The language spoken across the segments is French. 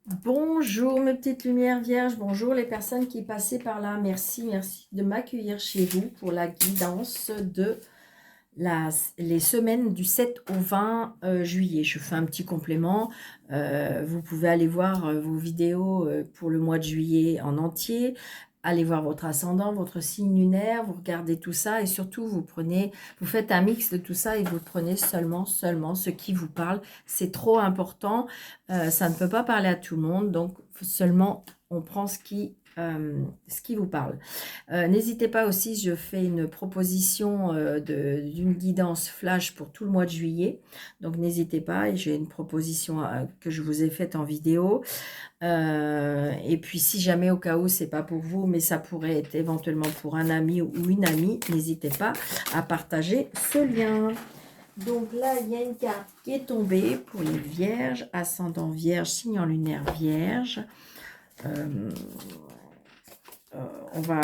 Bonjour mes petites lumières vierges, bonjour les personnes qui passaient par là. Merci de m'accueillir chez vous pour la guidance de les semaines du 7 au 20 juillet. Je fais un petit complément. Vous pouvez aller voir vos vidéos pour le mois de juillet en entier. Allez voir votre ascendant, votre signe lunaire, vous regardez tout ça et surtout vous faites un mix de tout ça et vous prenez seulement ce qui vous parle. C'est trop important. Ça ne peut pas parler à tout le monde, donc seulement on prend ce qui vous parle. N'hésitez pas aussi, je fais une proposition d'une guidance flash pour tout le mois de juillet. Donc n'hésitez pas, et j'ai une proposition que je vous ai faite en vidéo. Et puis si jamais au cas où c'est pas pour vous, mais ça pourrait être éventuellement pour un ami ou une amie, n'hésitez pas à partager ce lien. Donc là, il y a une carte qui est tombée pour les vierges, ascendant vierge, signe en lunaire vierge. On va...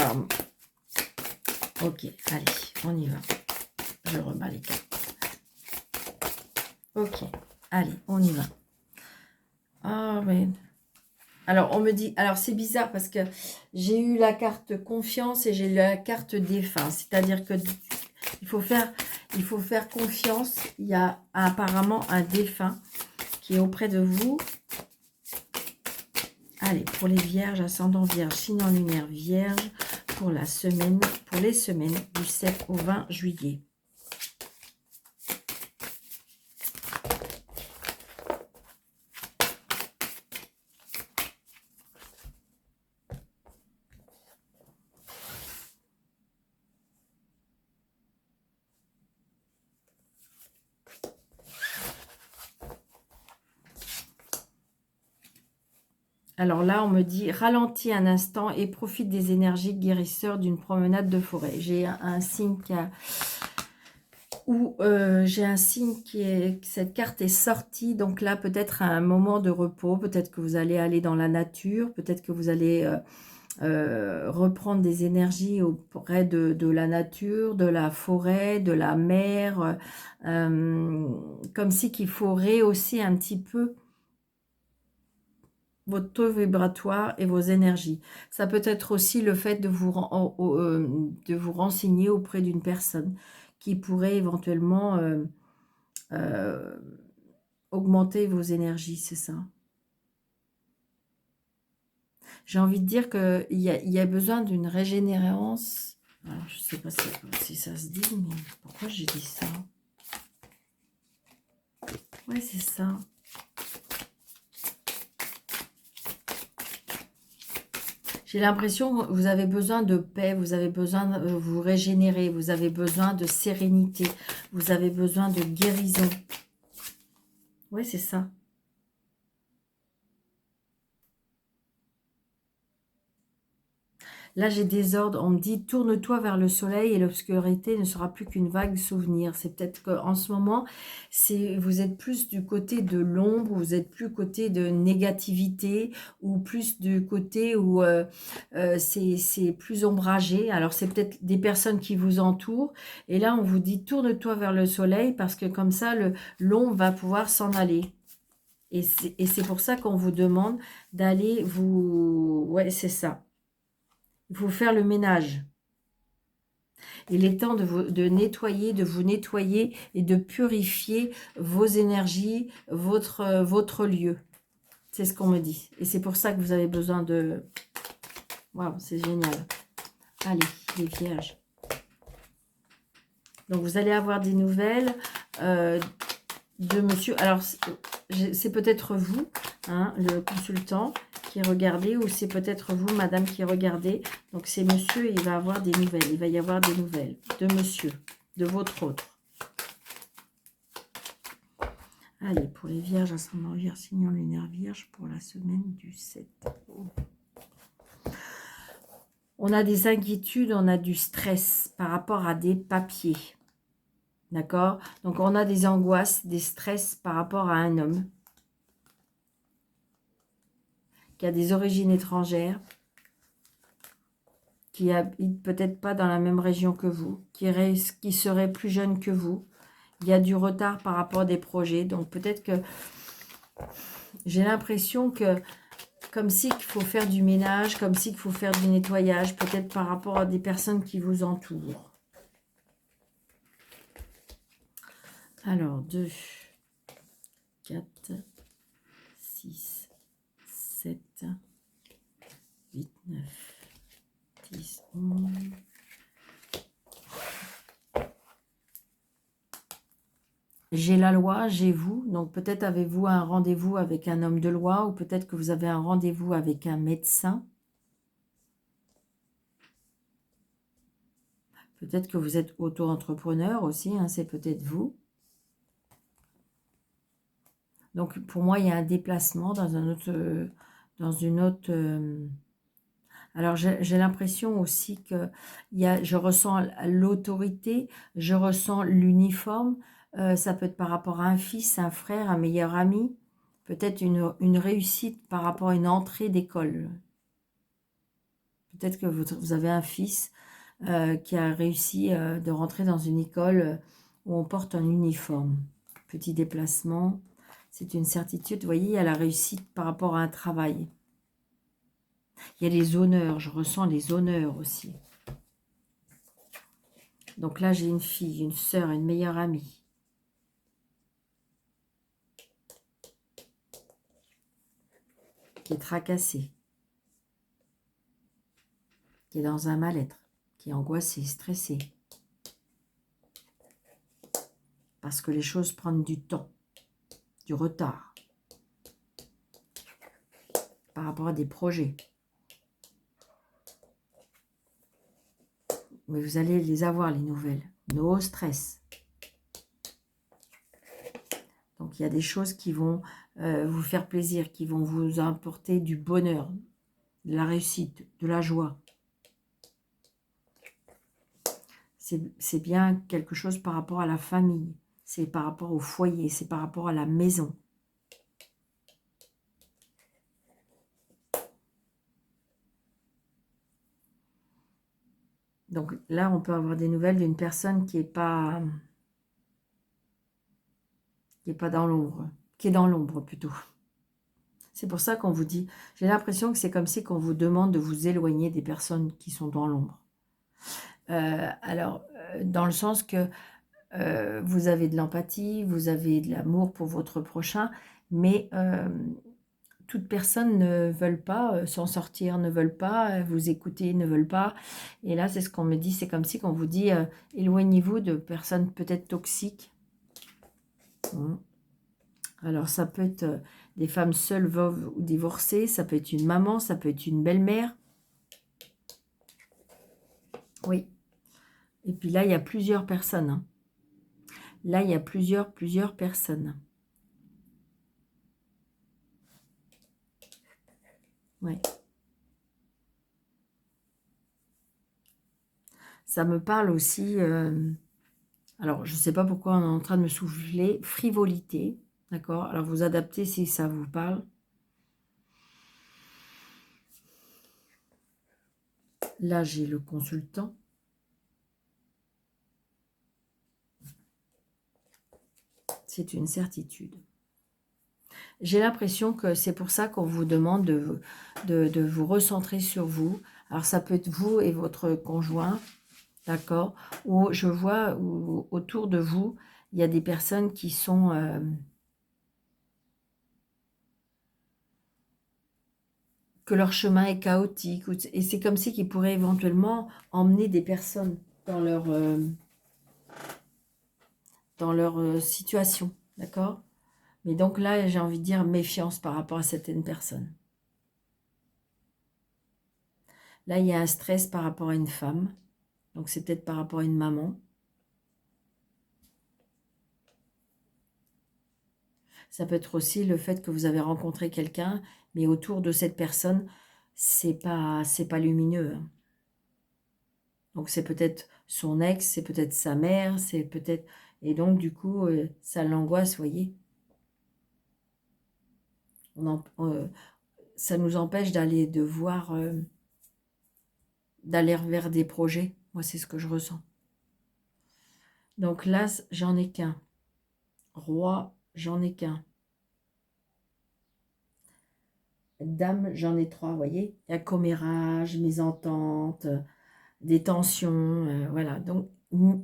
Ok, allez, on y va. Je remets les cartes. Ok, allez, on y va. Ah, mais... Alors, on me dit... Alors, c'est bizarre parce que j'ai eu la carte confiance et j'ai eu la carte défunt. C'est-à-dire que il faut faire confiance. Il y a apparemment un défunt qui est auprès de vous. Allez, pour les vierges, ascendant vierge, signe en lunaire vierge, pour les semaines du 7 au 20 juillet. Alors là, on me dit, ralentis un instant et profite des énergies guérisseurs d'une promenade de forêt. J'ai un signe j'ai un signe cette carte est sortie. Donc là, peut-être un moment de repos. Peut-être que vous allez aller dans la nature. Peut-être que vous allez reprendre des énergies auprès de la nature, de la forêt, de la mer. Comme si qu'il faut rehausser un petit peu votre taux vibratoire et vos énergies. Ça peut être aussi le fait de vous renseigner auprès d'une personne qui pourrait éventuellement euh, augmenter vos énergies, c'est ça. J'ai envie de dire qu'il y a besoin d'une régénérance. Alors, je ne sais pas si ça se dit, mais pourquoi j'ai dit ça? Oui, c'est ça. J'ai l'impression que vous avez besoin de paix, vous avez besoin de vous régénérer, vous avez besoin de sérénité, vous avez besoin de guérison. Oui, c'est ça. Là, j'ai des ordres. On me dit, tourne-toi vers le soleil et l'obscurité ne sera plus qu'une vague souvenir. C'est peut-être qu'en ce moment, vous êtes plus du côté de l'ombre, vous êtes plus côté de négativité ou plus du côté où c'est plus ombragé. Alors, c'est peut-être des personnes qui vous entourent. Et là, on vous dit, tourne-toi vers le soleil parce que comme ça, l'ombre va pouvoir s'en aller. Et c'est pour ça qu'on vous demande d'aller vous... Ouais, c'est ça. Il faut faire le ménage. Il est temps de nettoyer, de vous nettoyer et de purifier vos énergies, votre lieu. C'est ce qu'on me dit. Et c'est pour ça que vous avez besoin de... Waouh, c'est génial. Allez, les vierges. Donc, vous allez avoir des nouvelles de monsieur... Alors, c'est peut-être vous, hein, le consultant, qui regardez, ou c'est peut-être vous, madame, qui regardez. Donc, c'est monsieur, et il va avoir des nouvelles. Il va y avoir des nouvelles de monsieur, de votre autre. Allez, pour les vierges, ascendant vierge, signe en lunaire vierge, pour la semaine du 7. On a des inquiétudes, on a du stress par rapport à des papiers. D'accord? Donc, on a des angoisses, des stress par rapport à un homme qui a des origines étrangères, qui habite peut-être pas dans la même région que vous, qui serait plus jeune que vous. Il y a du retard par rapport à des projets. Donc peut-être que j'ai l'impression que comme si qu'il faut faire du ménage, comme si qu'il faut faire du nettoyage, peut-être par rapport à des personnes qui vous entourent. Alors, 2, 4, 6, 7, 8, 9, 10, 11. J'ai la loi, j'ai vous. Donc peut-être avez-vous un rendez-vous avec un homme de loi ou peut-être que vous avez un rendez-vous avec un médecin. Peut-être que vous êtes auto-entrepreneur aussi, hein, c'est peut-être vous. Donc pour moi, il y a un déplacement dans un autre, dans une autre. Alors j'ai l'impression aussi que je ressens l'autorité, je ressens l'uniforme. Ça peut être par rapport à un fils, un frère, un meilleur ami. Peut-être une réussite par rapport à une entrée d'école. Peut-être que vous avez un fils qui a réussi de rentrer dans une école où on porte un uniforme. Petit déplacement, c'est une certitude. Vous voyez, il y a la réussite par rapport à un travail. Il y a les honneurs, je ressens les honneurs aussi. Donc là, j'ai une fille, une sœur, une meilleure amie. Qui est tracassée. Qui est dans un mal-être. Qui est angoissée, stressée. Parce que les choses prennent du temps. Du retard. Par rapport à des projets. Mais vous allez les avoir, les nouvelles. No stress. Donc, il y a des choses qui vont vous faire plaisir, qui vont vous apporter du bonheur, de la réussite, de la joie. C'est bien quelque chose par rapport à la famille. C'est par rapport au foyer, c'est par rapport à la maison. Donc là, on peut avoir des nouvelles d'une personne qui n'est pas dans l'ombre, qui est dans l'ombre plutôt. C'est pour ça qu'on vous dit, j'ai l'impression que c'est comme si qu'on vous demande de vous éloigner des personnes qui sont dans l'ombre. Dans le sens que vous avez de l'empathie, vous avez de l'amour pour votre prochain, mais toutes personnes ne veulent pas s'en sortir, ne veulent pas vous écouter, ne veulent pas. Et là, c'est ce qu'on me dit, c'est comme si qu'on vous dit, éloignez-vous de personnes peut-être toxiques. Alors, ça peut être des femmes seules, veuves ou divorcées, ça peut être une maman, ça peut être une belle-mère. Oui. Et puis là, il y a plusieurs personnes. Hein. Là, il y a plusieurs personnes. Oui. Ça me parle aussi, alors je ne sais pas pourquoi on est en train de me souffler, frivolité, d'accord? Alors vous adaptez si ça vous parle. Là, j'ai le consultant. C'est une certitude. J'ai l'impression que c'est pour ça qu'on vous demande de vous recentrer sur vous. Alors ça peut être vous et votre conjoint, d'accord? Ou je vois autour de vous, il y a des personnes qui sont... que leur chemin est chaotique. Et c'est comme si qu'ils pourraient éventuellement emmener des personnes dans leur situation, d'accord? Mais donc là, j'ai envie de dire méfiance par rapport à certaines personnes. Là, il y a un stress par rapport à une femme. Donc, c'est peut-être par rapport à une maman. Ça peut être aussi le fait que vous avez rencontré quelqu'un, mais autour de cette personne, c'est pas lumineux. Hein. Donc, c'est peut-être son ex, c'est peut-être sa mère, c'est peut-être... Et donc, du coup, ça l'angoisse, voyez. Ça nous empêche d'aller d'aller vers des projets. Moi, c'est ce que je ressens. Donc là, j'en ai qu'un. Roi, j'en ai qu'un. Dame, j'en ai 3, vous voyez. Il y a commérage, mésentente, des tensions, voilà. Donc,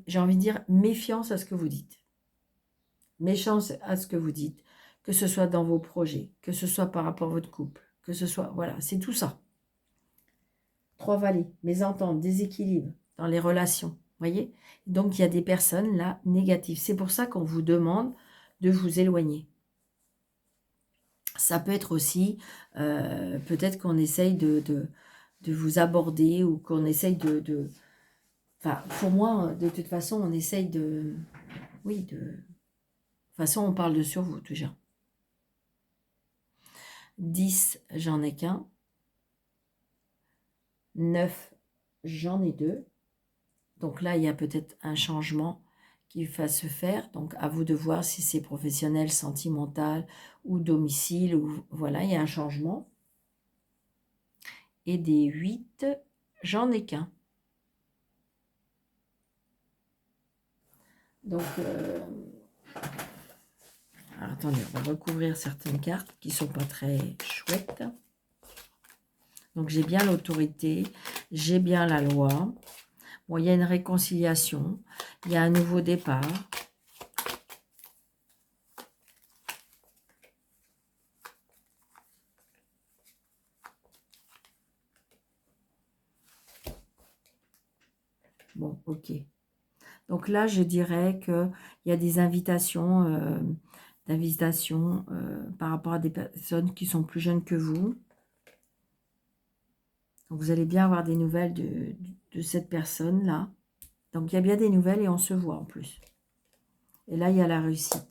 j'ai envie de dire méfiance à ce que vous dites. Méfiance à ce que vous dites, que ce soit dans vos projets, que ce soit par rapport à votre couple, que ce soit, voilà, c'est tout ça. 3 vallées, mésentente, déséquilibre dans les relations, voyez. Donc, il y a des personnes là négatives. C'est pour ça qu'on vous demande de vous éloigner. Ça peut être aussi, peut-être qu'on essaye de vous aborder ou qu'on essaye enfin, pour moi, de toute façon, on essaye oui, de toute façon, on parle de sur vous, toujours. 10, j'en ai qu'un. 9, j'en ai 2. Donc là, il y a peut-être un changement qui va se faire. Donc, à vous de voir si c'est professionnel, sentimental ou domicile. Ou voilà, il y a un changement. Et des 8, j'en ai qu'un. Donc, alors, attendez, on va recouvrir certaines cartes qui ne sont pas très chouettes. Donc, j'ai bien l'autorité, j'ai bien la loi. Bon, il y a une réconciliation, il y a un nouveau départ. Bon, ok. Donc là, je dirais qu'il y a des invitations, par rapport à des personnes qui sont plus jeunes que vous. Donc vous allez bien avoir des nouvelles de cette personne-là. Donc il y a bien des nouvelles et on se voit en plus. Et là, il y a la réussite.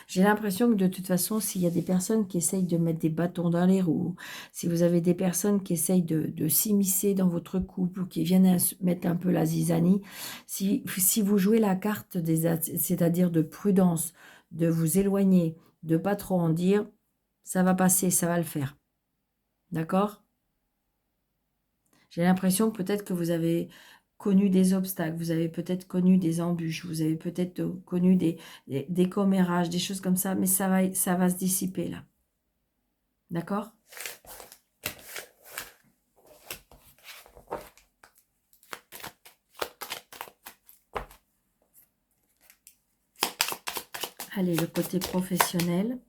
J'ai l'impression que de toute façon, s'il y a des personnes qui essayent de mettre des bâtons dans les roues, si vous avez des personnes qui essayent de s'immiscer dans votre couple ou qui viennent mettre un peu la zizanie, si vous jouez la carte, c'est-à-dire de prudence, de vous éloigner, de pas trop en dire, ça va passer, ça va le faire. D'accord? J'ai l'impression que peut-être que vous avez connu des obstacles, vous avez peut-être connu des embûches, vous avez peut-être connu des commérages, des choses comme ça, mais ça va se dissiper là. D'accord? Allez, le côté professionnel.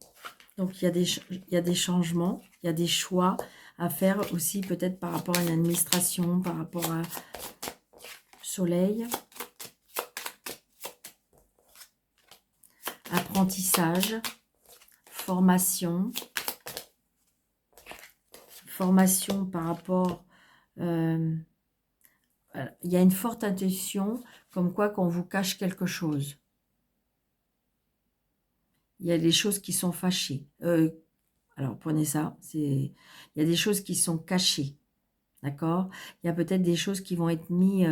Donc, il y a des changements, il y a des choix à faire aussi peut-être par rapport à une administration, par rapport à soleil. Apprentissage, formation. Formation par rapport... il y a une forte intuition comme quoi qu'on vous cache quelque chose. Il y a des choses qui sont fâchées. Alors, prenez ça. Il y a des choses qui sont cachées. D'accord? Il y a peut-être des choses qui vont être mises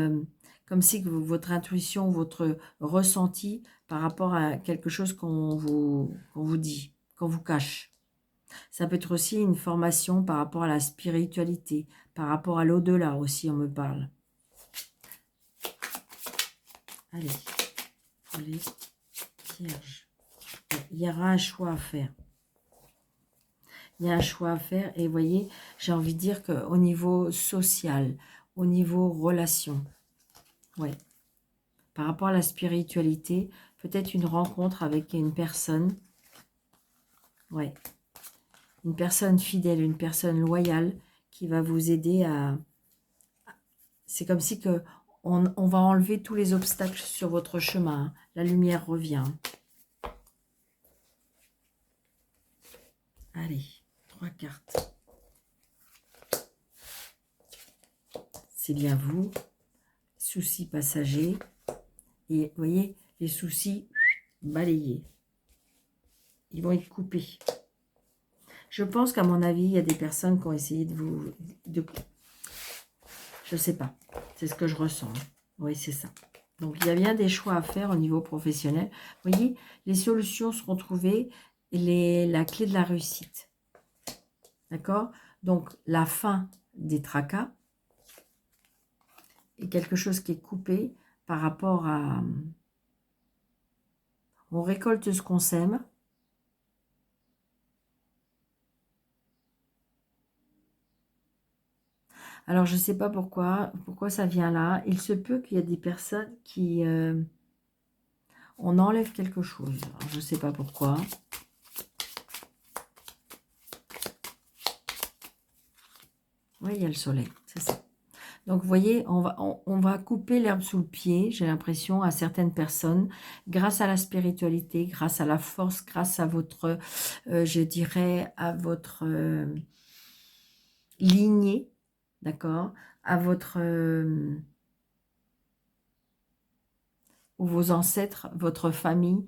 comme si votre intuition, votre ressenti par rapport à quelque chose qu'on vous dit, qu'on vous cache. Ça peut être aussi une formation par rapport à la spiritualité, par rapport à l'au-delà aussi, on me parle. Allez, pour les vierges. Il y aura un choix à faire. Il y a un choix à faire et vous voyez, j'ai envie de dire qu'au niveau social, au niveau relation, ouais, par rapport à la spiritualité, peut-être une rencontre avec une personne, ouais, une personne fidèle, une personne loyale qui va vous aider à... C'est comme si que on va enlever tous les obstacles sur votre chemin. La lumière revient. Allez, 3 cartes. C'est bien vous. Soucis passagers. Et vous voyez, les soucis balayés. Ils vont être coupés. Je pense qu'à mon avis, il y a des personnes qui ont essayé de vous... Je ne sais pas. C'est ce que je ressens. Oui, c'est ça. Donc, il y a bien des choix à faire au niveau professionnel. Vous voyez, les solutions seront trouvées. La clé de la réussite. D'accord? Donc, la fin des tracas est quelque chose qui est coupé par rapport à... On récolte ce qu'on sème. Alors, je ne sais pas pourquoi ça vient là. Il se peut qu'il y ait des personnes qui... on enlève quelque chose. Alors, je ne sais pas pourquoi. Oui, il y a le soleil, c'est ça. Donc, vous voyez, on va couper l'herbe sous le pied, j'ai l'impression, à certaines personnes, grâce à la spiritualité, grâce à la force, grâce à votre, je dirais, à votre lignée, d'accord, à votre, ou vos ancêtres, votre famille.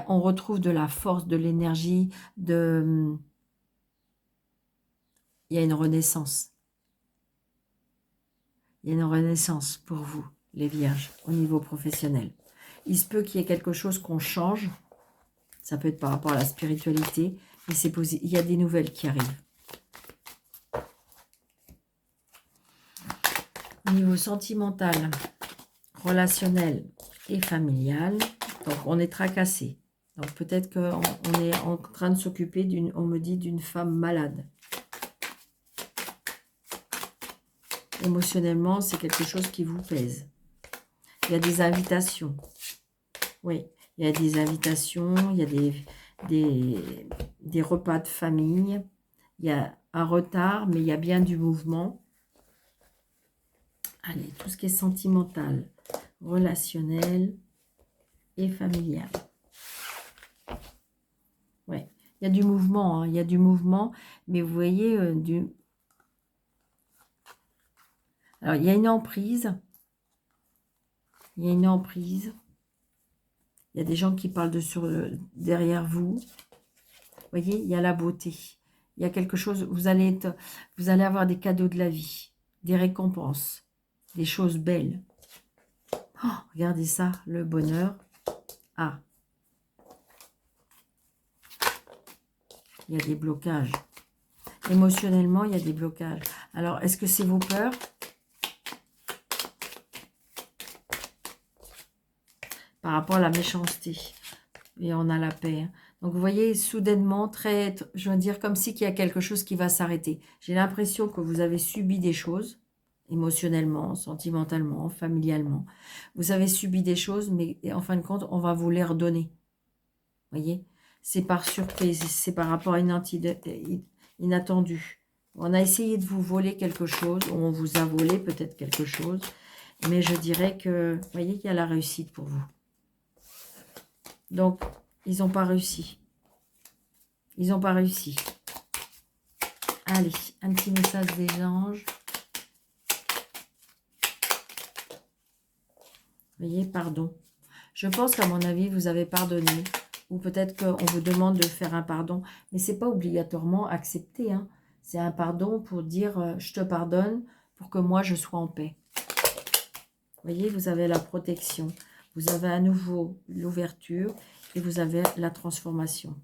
On retrouve de la force, de l'énergie, il y a une renaissance. Il y a une renaissance pour vous, les vierges, au niveau professionnel. Il se peut qu'il y ait quelque chose qu'on change. Ça peut être par rapport à la spiritualité. Mais il y a des nouvelles qui arrivent. Au niveau sentimental, relationnel et familial, donc on est tracassé. Donc peut-être qu'on est en train de s'occuper on me dit, d'une femme malade. Émotionnellement, c'est quelque chose qui vous pèse. Il y a des invitations. Oui, il y a des invitations, il y a des repas de famille. Il y a un retard, mais il y a bien du mouvement. Allez, tout ce qui est sentimental, relationnel et familial. Ouais, il y a du mouvement, hein, il y a du mouvement, mais vous voyez, alors, il y a une emprise. Il y a une emprise. Il y a des gens qui parlent derrière vous. Vous voyez, il y a la beauté. Il y a quelque chose, vous allez avoir des cadeaux de la vie, des récompenses, des choses belles. Oh, regardez ça, le bonheur. Ah, il y a des blocages. Émotionnellement, il y a des blocages. Alors, est-ce que c'est vos peurs? Par rapport à la méchanceté. Et on a la paix. Hein. Donc, vous voyez, soudainement, je veux dire, comme si qu'il y a quelque chose qui va s'arrêter. J'ai l'impression que vous avez subi des choses, émotionnellement, sentimentalement, familialement. Vous avez subi des choses, mais en fin de compte, on va vous les redonner. Vous voyez? C'est par surprise, c'est par rapport à une entité inattendue. On a essayé de vous voler quelque chose, ou on vous a volé peut-être quelque chose, mais je dirais que, vous voyez qu'il y a la réussite pour vous. Donc, ils n'ont pas réussi. Ils n'ont pas réussi. Allez, un petit message des anges. Vous voyez, pardon. Je pense qu'à mon avis, vous avez pardonné. Ou peut-être qu'on vous demande de faire un pardon. Mais ce n'est pas obligatoirement accepté. Hein. C'est un pardon pour dire je te pardonne pour que moi je sois en paix. Vous voyez, vous avez la protection. Vous avez à nouveau l'ouverture et vous avez la transformation.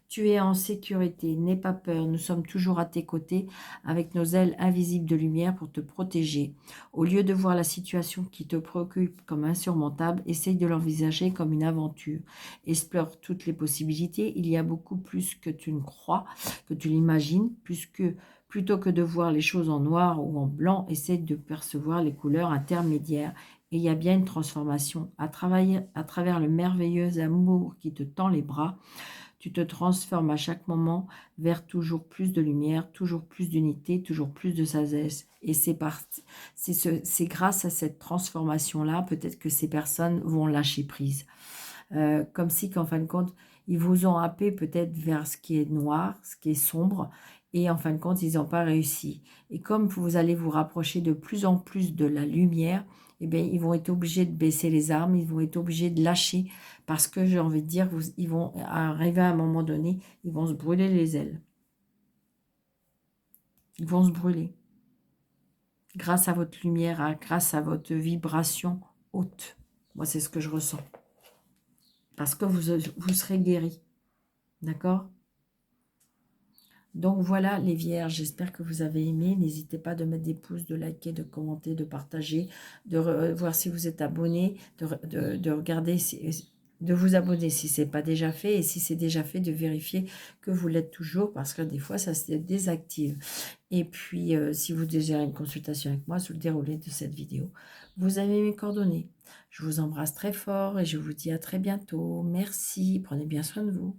Tu es en sécurité, n'aie pas peur, nous sommes toujours à tes côtés avec nos ailes invisibles de lumière pour te protéger. Au lieu de voir la situation qui te préoccupe comme insurmontable, essaye de l'envisager comme une aventure. Explore toutes les possibilités, il y a beaucoup plus que tu ne crois, que tu l'imagines, plutôt que de voir les choses en noir ou en blanc, essaye de percevoir les couleurs intermédiaires. Et il y a bien une transformation à travers le merveilleux amour qui te tend les bras. Tu te transformes à chaque moment vers toujours plus de lumière, toujours plus d'unité, toujours plus de sagesse. Et c'est grâce à cette transformation-là, peut-être que ces personnes vont lâcher prise. Comme si qu'en fin de compte, ils vous ont happé peut-être vers ce qui est noir, ce qui est sombre, et en fin de compte, ils n'ont pas réussi. Et comme vous allez vous rapprocher de plus en plus de la lumière, eh bien, ils vont être obligés de baisser les armes, ils vont être obligés de lâcher, parce que j'ai envie de dire, ils vont arriver à un moment donné, ils vont se brûler les ailes. Ils vont se brûler. Grâce à votre lumière, grâce à votre vibration haute. Moi, c'est ce que je ressens. Parce que vous serez guéris. D'accord ? Donc voilà les vierges, j'espère que vous avez aimé. N'hésitez pas de mettre des pouces, de liker, de commenter, de partager, de voir si vous êtes abonné, de regarder de vous abonner si ce n'est pas déjà fait. Et si c'est déjà fait, de vérifier que vous l'êtes toujours parce que des fois, ça se désactive. Et puis, si vous désirez une consultation avec moi sous le déroulé de cette vidéo, vous avez mes coordonnées. Je vous embrasse très fort et je vous dis à très bientôt. Merci, prenez bien soin de vous.